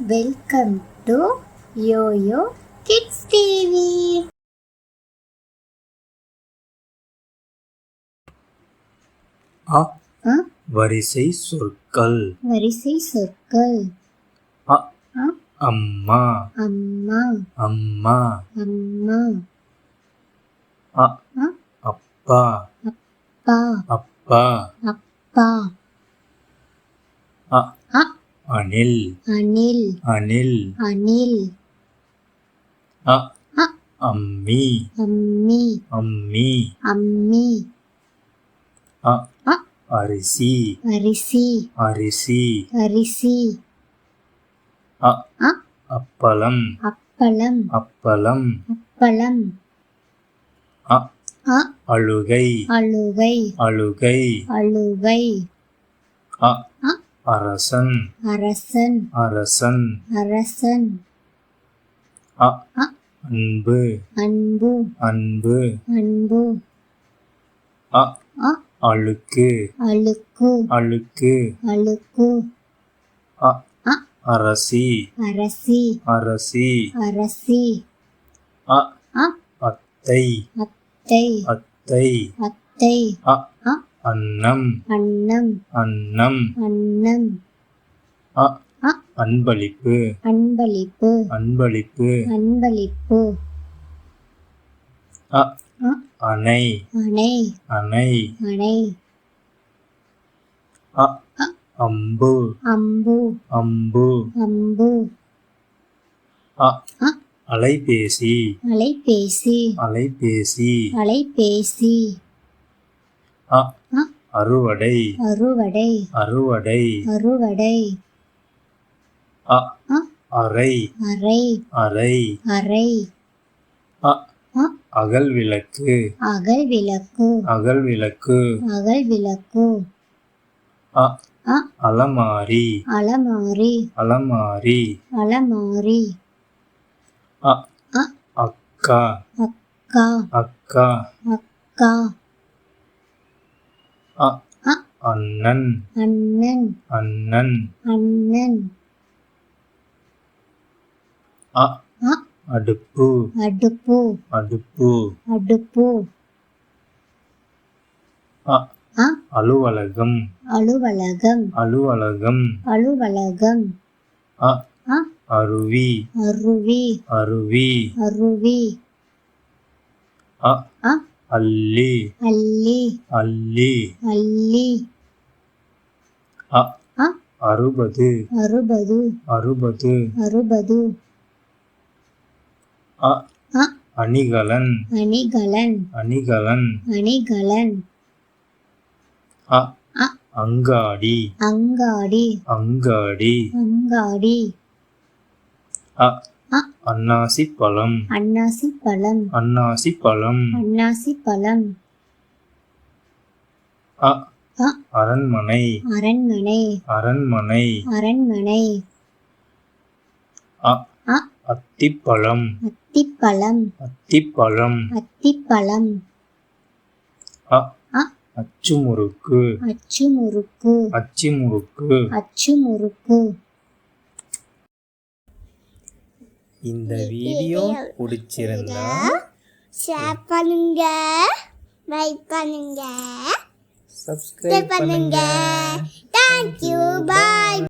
Welcome to YoYo kids TV. வரிசை சொற்கள். வரிசை சொற்கள். அம்மா அம்மா அம்மா அம்மா. அப்பா அப்பா அப்பா அப்பா. அணில் அணில் அணில் அணில். அம்மி அம்மி அம்மி அம்மி. அரிசி அரிசி அரிசி அரிசி. அப்பளம் அப்பளம் அப்பளம் அப்பளம். அழுகை அழுகை அழுகை அழுகை. அரசன் அரசன் அரசன் அரசன். அன்பு அன்பு அன்பு அன்பு. அழுக்கு அழுக்கு அழுக்கு அழுக்கு. அரசி அரசி அரசி அரசி. அத்தை அத்தை அத்தை. அத்தை. அன்னம் அன்னம் அன்னம். அன்னம். அன்பளிப்பு அன்பளிப்பு அன்பளிப்பு. அன்பளிப்பு. அணை அணை அணை. அணை. அம்பு அம்பு அம்பு. அம்பு. அலைபேசி அலைபேசி அலைபேசி. அலைபேசி. அறுவடை அறுவடை அறுவடை. அறுவடை. அறை அறை அறை. அறை. அகல் விளக்கு அகல் விளக்கு அகல் விளக்கு. அகல் விளக்கு. அலமாரி அலமாரி அலமாரி. அலமாரி. அக்கா அக்கா அக்கா. அக்கா. அண்ணன் அண்ணன் அண்ணன். அண்ணன். அடுப்பு அடுப்பு அடுப்பு. அடுப்பு. அலுவலகம் அலுவலகம் அலுவலகம். அலுவலகம். அருவி அருவி அருவி. அருவி. அள்ளி அள்ளி அள்ளி. அள்ளி. அறுபது அறுபது அறுபது. அறுபது. அணிகலன் அணிகலன் அணிகலன். அணிகலன். அங்காடி அங்காடி அங்காடி. அங்காடி. அன்னாசி பழம் அன்னாசி பழம் அன்னாசி பழம். அன்னாசி பழம். அரண்மனை அரண்மனை அரண்மனை. அரண்மனை. அத்திப்பழம் அத்திப்பழம் அத்திப்பழம். அத்திப்பழம். அச்சுமுறுக்கு அச்சுமுறுக்கு அச்சிமுறுக்கு. அச்சுமுறுக்கு. இந்த வீடியோ பிடிச்சிருந்தா ஷேர் பண்ணுங்க, லைக் பண்ணுங்க, சப்ஸ்கிரைப் பண்ணுங்க. தேங்க்யூ, பாய்.